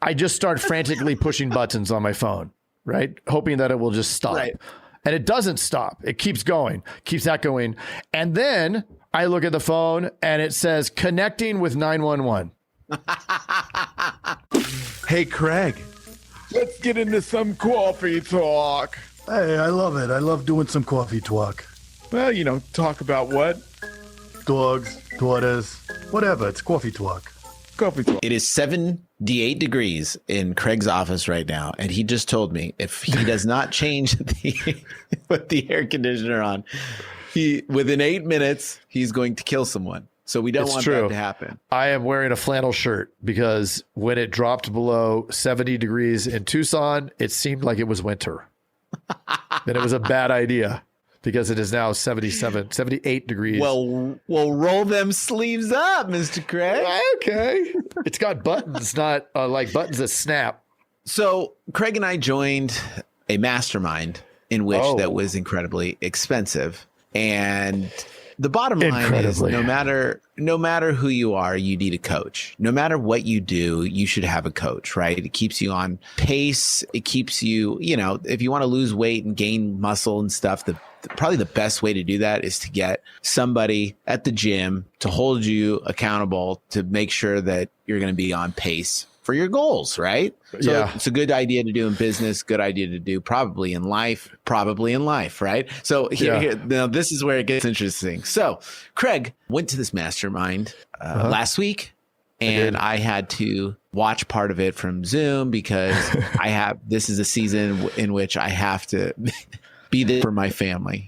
I just start frantically pushing buttons on my phone, right? Hoping that it will just stop. Right. And it doesn't stop. It keeps going, keeps that going. And then I look at the phone and it says connecting with 911. Hey, Craig, let's get into some coffee talk. Hey, I love it. I love doing some coffee talk. Well, talk about what? Dogs, daughters, whatever. It's coffee talk. Coffee talk. It is 78 degrees in Craig's office right now. And he just told me if he does not change put the air conditioner on, within 8 minutes, he's going to kill someone. So we don't want that to happen. I am wearing a flannel shirt because when it dropped below 70 degrees in Tucson, it seemed like it was winter. And it was a bad idea because it is now 78 degrees. Well, roll them sleeves up, Mr. Craig. Okay. It's got buttons, not like buttons that snap. So Craig and I joined a mastermind in which that was incredibly expensive. And the bottom line is no matter who you are, you need a coach. No matter what you do, you should have a coach, right? It keeps you on pace. It keeps you, if you want to lose weight and gain muscle and stuff, probably the best way to do that is to get somebody at the gym to hold you accountable to make sure that you're going to be on pace for your goals, right? So it's a good idea to do in business, good idea to do probably in life, right? So now this is where it gets interesting. So Craig went to this mastermind last week, and I had to watch part of it from Zoom because this is a season in which I have to be there for my family,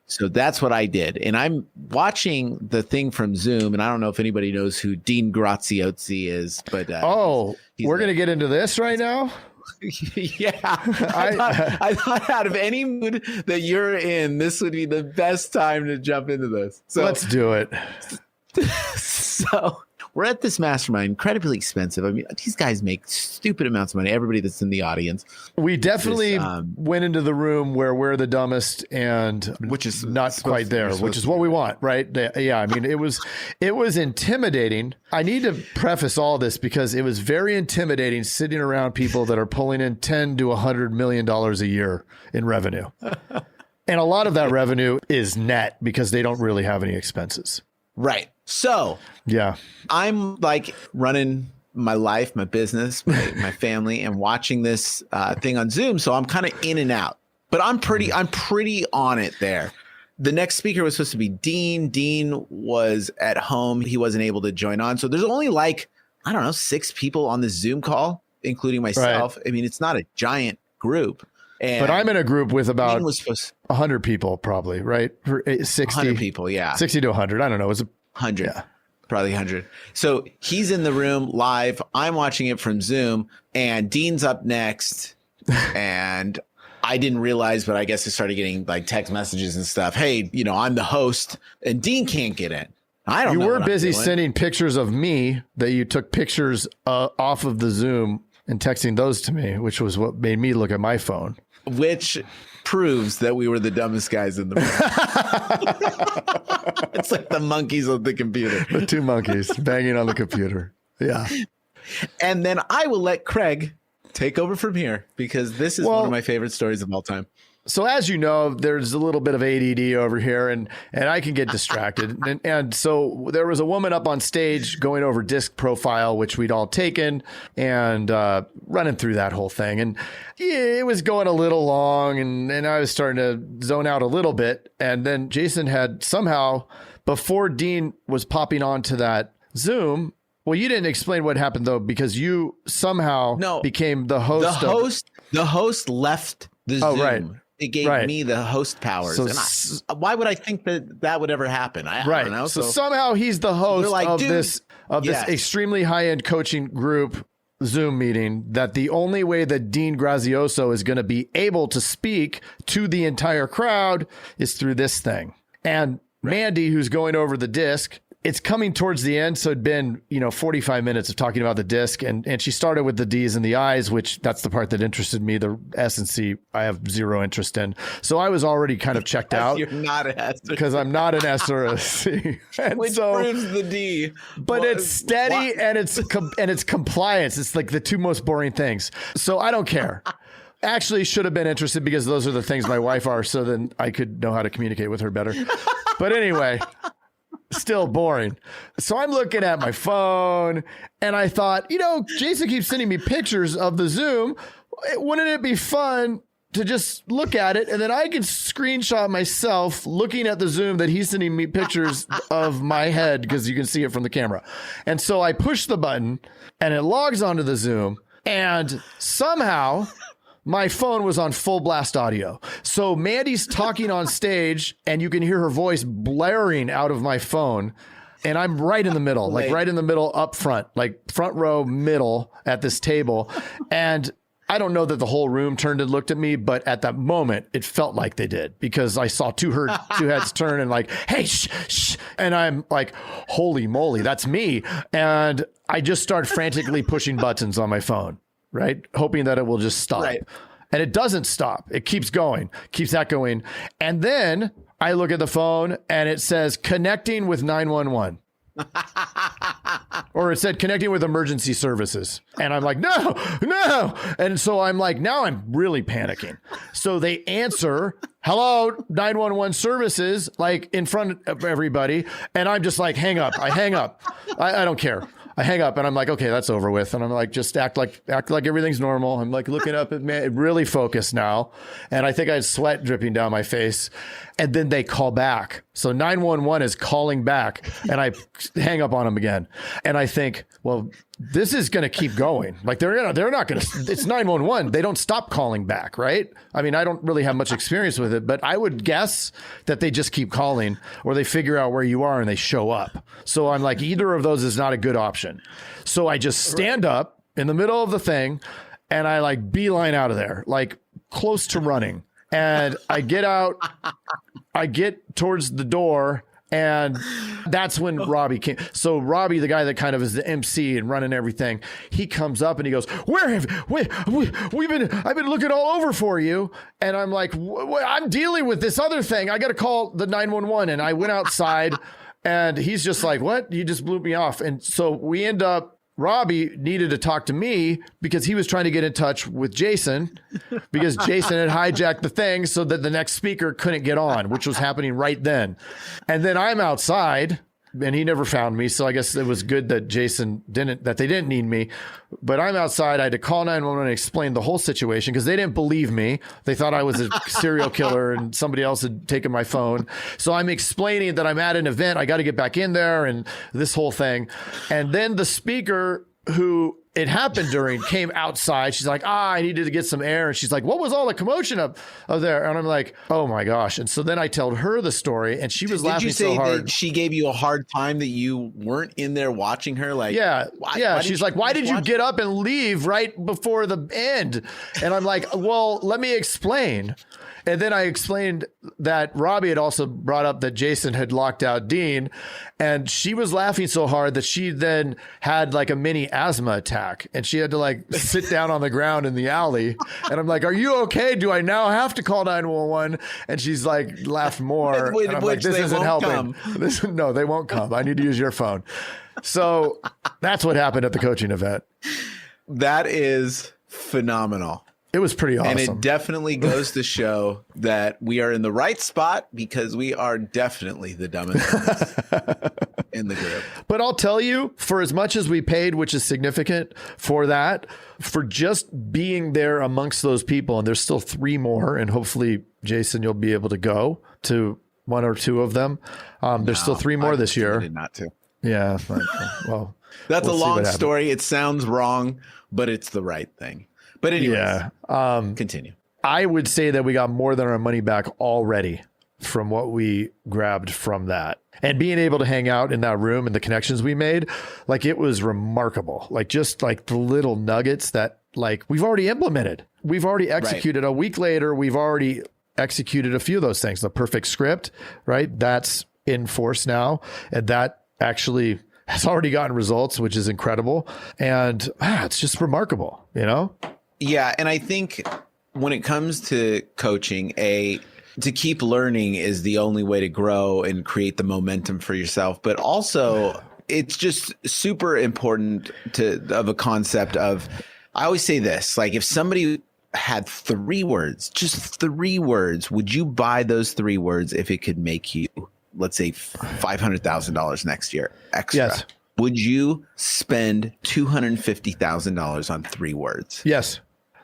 So that's what I did. And I'm watching the thing from Zoom, and I don't know if anybody knows who Dean Graziosi is, but we're going to get into this right now? Yeah. I thought out of any mood that you're in, this would be the best time to jump into this. So let's do it. So we're at this mastermind, incredibly expensive. I mean, these guys make stupid amounts of money. Everybody that's in the audience. We definitely went into the room where we're the dumbest and which is not quite there, which is what we want, right? Yeah. I mean, it was intimidating. I need to preface all this because it was very intimidating sitting around people that are pulling in $10 to $100 million a year in revenue. And a lot of that revenue is net because they don't really have any expenses. Right. So I'm like running my life, my business, my family, and watching this thing on Zoom. So I'm kind of in and out, but I'm pretty on it there. The next speaker was supposed to be Dean. Dean was at home. He wasn't able to join on. So there's only 6 people on the Zoom call, including myself. Right. I mean, it's not a giant group. But I'm in a group with about 100 people probably, right? 60 100 people, yeah. 60 to 100. I don't know. It was 100. Yeah. Probably 100. So he's in the room live. I'm watching it from Zoom, and Dean's up next. And I didn't realize, but I guess I started getting text messages and stuff. Hey, I'm the host, and Dean can't get in. I don't know. You were busy sending pictures of me that you took pictures off of the Zoom and texting those to me, which was what made me look at my phone. Which proves that we were the dumbest guys in the room. It's like the monkeys of the computer. The 2 monkeys banging on the computer. Yeah. And then I will let Craig take over from here because this is one of my favorite stories of all time. So as you know, there's a little bit of ADD over here and I can get distracted. and so there was a woman up on stage going over disc profile, which we'd all taken and running through that whole thing. And it was going a little long and I was starting to zone out a little bit. And then Jason had somehow, before Dean was popping onto that Zoom, well, you didn't explain what happened, though, because you somehow became the host. The host left the Zoom. Right. It gave me the host powers. So, and why would I think that would ever happen? I don't know. So somehow he's the host of this extremely high-end coaching group Zoom meeting, that the only way that Dean Graziosi is going to be able to speak to the entire crowd is through this thing. And Mandy, who's going over the disc, it's coming towards the end. So it'd been, 45 minutes of talking about the disc. And she started with the D's and the I's, which that's the part that interested me. The S and C, I have zero interest in. So I was already kind of checked out. You're not an S. Because I'm not an S or a C. And which proves the D. But it's steady and it's compliance. It's like the two most boring things. So I don't care. Actually should have been interested because those are the things my wife are. So then I could know how to communicate with her better. But anyway, still boring. So I'm looking at my phone and I thought, Jason keeps sending me pictures of the Zoom. Wouldn't it be fun to just look at it? And then I can screenshot myself looking at the Zoom that he's sending me pictures of my head because you can see it from the camera. And so I push the button and it logs onto the Zoom and somehow my phone was on full blast audio. So Mandy's talking on stage and you can hear her voice blaring out of my phone. And I'm right in the middle, right in the middle up front, like front row middle at this table. And I don't know that the whole room turned and looked at me, but at that moment it felt like they did because I saw two heads turn and like, hey, shh. And I'm like, holy moly, that's me. And I just start frantically pushing buttons on my phone. Right? Hoping that it will just stop. Right. And it doesn't stop. It keeps going, keeps echoing. And then I look at the phone and it says connecting with 911. Or it said connecting with emergency services. And I'm like, no. And so I'm like, now I'm really panicking. So they answer, hello, 911 services, like in front of everybody. And I'm just like, hang up. I hang up. I don't care. I hang up and I'm like, okay, that's over with. And I'm like, just act like everything's normal. I'm like looking up at me, really focused now. And I think I had sweat dripping down my face. And then they call back. So 911 is calling back and I hang up on them again. And I think, well, this is going to keep going. Like they're not going to, it's 911. They don't stop calling back, right? I mean, I don't really have much experience with it, but I would guess that they just keep calling or they figure out where you are and they show up. So I'm like, either of those is not a good option. So I just stand up in the middle of the thing and I like beeline out of there, like close to running. And I get out, I get towards the door, and that's when Robbie came. So Robbie, the guy that kind of is the MC and running everything, he comes up and he goes, I've been looking all over for you. And I'm like, I'm dealing with this other thing. I got to call the 911. And I went outside and he's just like, what? You just blew me off. And so we end up, Robbie needed to talk to me because he was trying to get in touch with Jason because Jason had hijacked the thing so that the next speaker couldn't get on, which was happening right then. And then I'm outside and he never found me. So I guess it was good that they didn't need me, but I'm outside. I had to call 911 and explain the whole situation because they didn't believe me. They thought I was a serial killer and somebody else had taken my phone. So I'm explaining that I'm at an event. I got to get back in there and this whole thing. And then the speaker who it happened during came outside. She's like, I needed to get some air. And she's like, what was all the commotion of there? And I'm like, oh my gosh. And so then I told her the story and she was laughing so hard. Did you say that she gave you a hard time that you weren't in there watching her? Like, why she's like, why did you get up and leave right before the end? And I'm like, well, let me explain. And then I explained that Robbie had also brought up that Jason had locked out Dean, and she was laughing so hard that she then had like a mini asthma attack and she had to like sit down on the ground in the alley. And I'm like, are you okay? Do I now have to call 911? And she's like, laughed more. And I'm like, this isn't helping. No, they won't come. I need to use your phone. So that's what happened at the coaching event. That is phenomenal. It was pretty awesome. And it definitely goes to show that we are in the right spot because we are definitely the dumbest in the group. But I'll tell you, for as much as we paid, which is significant for that, for just being there amongst those people, and there's still 3 more, and hopefully, Jason, you'll be able to go to 1 or 2 of them. There's still 3 more this year. Not to. Yeah. Well, that's a long story. It sounds wrong, but it's the right thing. But anyways, continue. I would say that we got more than our money back already from what we grabbed from that. And being able to hang out in that room and the connections we made, like it was remarkable. Like just like the little nuggets that like we've already implemented. We've already executed. Right. A week later, we've already executed a few of those things. The perfect script, right? That's in force now. And that actually has already gotten results, which is incredible. And it's just remarkable, you know? Yeah. And I think when it comes to coaching, to keep learning is the only way to grow and create the momentum for yourself. But also, it's just super important of a concept of, I always say this, like if somebody had 3 words, just 3 words, would you buy those 3 words if it could make you, let's say, $500,000 next year extra? Yes. Would you spend $250,000 on 3 words? Yes.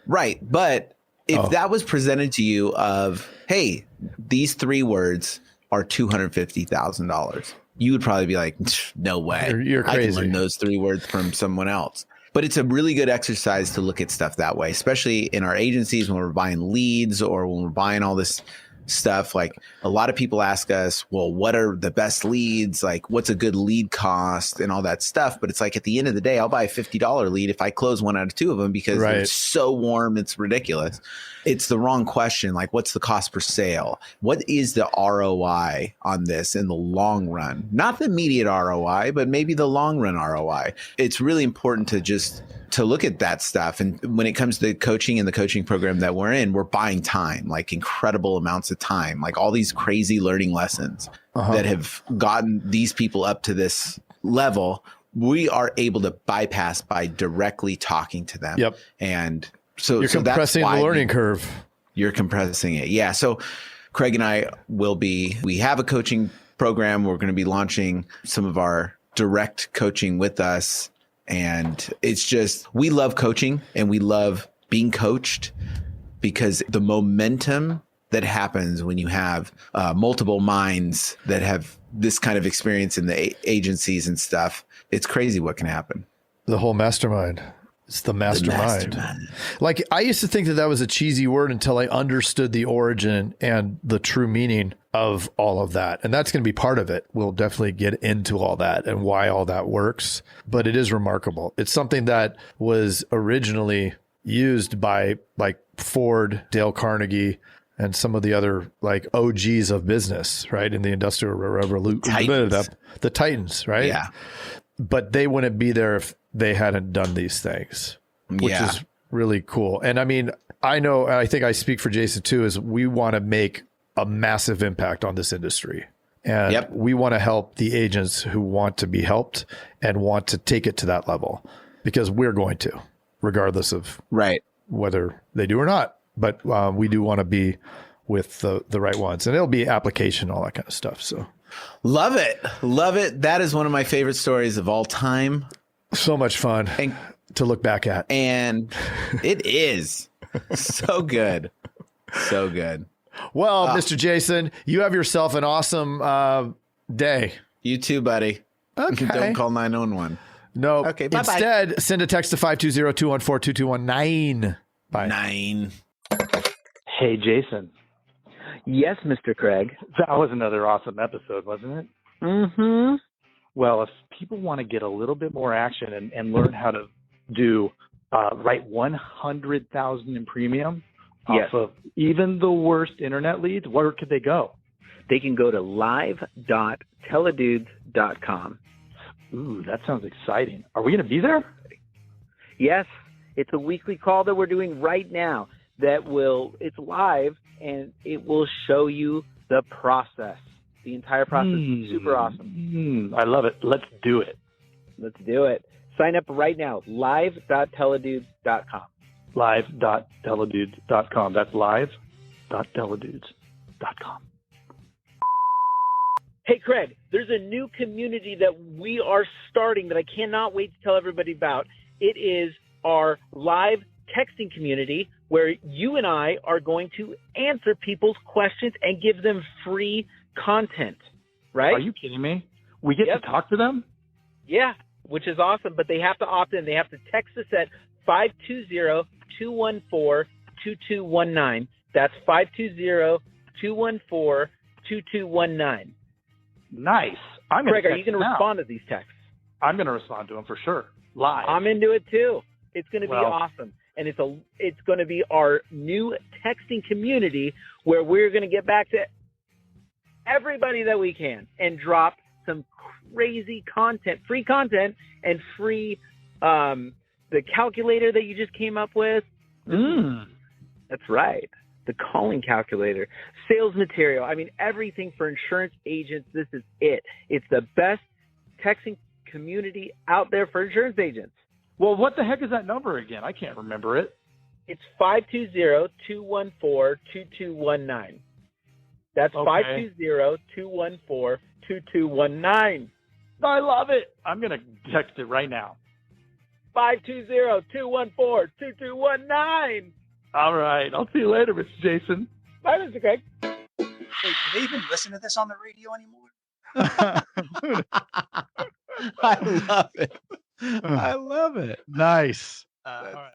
Right. But if that was presented to you of, hey, these 3 words are $250,000, you would probably be like, no way. You're crazy. I can learn those 3 words from someone else. But it's a really good exercise to look at stuff that way, especially in our agencies when we're buying leads or when we're buying all this stuff. Like a lot of people ask us, well, what are the best leads? Like what's a good lead cost and all that stuff. But it's like at the end of the day, I'll buy a $50 lead if I close 1 out of 2 of them because it's so warm. It's ridiculous. It's the wrong question. Like what's the cost per sale? What is the ROI on this in the long run? Not the immediate ROI, but maybe the long run ROI. It's really important to look at that stuff. And when it comes to coaching and the coaching program that we're in, we're buying time, like incredible amounts of time, like all these crazy learning lessons that have gotten these people up to this level. We are able to bypass by directly talking to them. Yep. And so you're compressing the learning curve. You're compressing it. Yeah. So Craig and I we have a coaching program. We're going to be launching some of our direct coaching with us. And it's just, we love coaching and we love being coached because the momentum that happens when you have multiple minds that have this kind of experience in the agencies and stuff, it's crazy what can happen. The whole mastermind. It's the mastermind. Like I used to think that was a cheesy word until I understood the origin and the true meaning of all of that. And that's going to be part of it. We'll definitely get into all that and why all that works. But it is remarkable. It's something that was originally used by like Ford, Dale Carnegie, and some of the other like OGs of business, right? In the Industrial Revolution. The Titans, right? Yeah. But they wouldn't be there if they hadn't done these things, which is really cool. And I mean, I think I speak for Jason too, is we want to make a massive impact on this industry. And we want to help the agents who want to be helped and want to take it to that level because we're going to, regardless of whether they do or not. But we do want to be with the right ones, and it'll be application, all that kind of stuff. So love it. Love it. That is one of my favorite stories of all time. So much fun to look back at. And it is so good. So good. Well, Mr. Jason, you have yourself an awesome day. You too, buddy. Okay. Don't call 911. No. Okay, bye-bye. Instead, send a text to 520-214-2219. Bye. 9. Hey, Jason. Yes, Mr. Craig. That was another awesome episode, wasn't it? Mm-hmm. Well, if people want to get a little bit more action and learn how to write 100,000 in premium off of even the worst internet leads, where could they go? They can go to live.teledudes.com. Ooh, that sounds exciting. Are we going to be there? Yes. It's a weekly call that we're doing right now it's live and it will show you the process. The entire process is super awesome. I love it. Let's do it. Let's do it. Sign up right now. Live.teledudes.com. Live.teledudes.com. That's live.teledudes.com. Hey, Craig, there's a new community that we are starting that I cannot wait to tell everybody about. It is our live texting community where you and I are going to answer people's questions and give them free content, right? Are you kidding me? We get to talk to them? Yeah, which is awesome, but they have to opt in. They have to text us at 520-214-2219. That's 520-214-2219. Nice. Craig, are you going to respond to these texts? I'm going to respond to them for sure. Live. I'm into it too. It's going to be awesome. And it's going to be our new texting community where we're going to get back to everybody that we can and drop some crazy content, free content, and free the calculator that you just came up with. That's right. The calling calculator, sales material. I mean, everything for insurance agents. This is it. It's the best texting community out there for insurance agents. Well, what the heck is that number again? I can't remember it. It's 520-214-2219. That's Okay. 520-214-2219. I love it. I'm going to text it right now. 520-214-2219. All right. I'll see you later, Mr. Jason. Bye, Mr. Craig. Wait, do they even listen to this on the radio anymore? I love it. I love it. Nice. All right.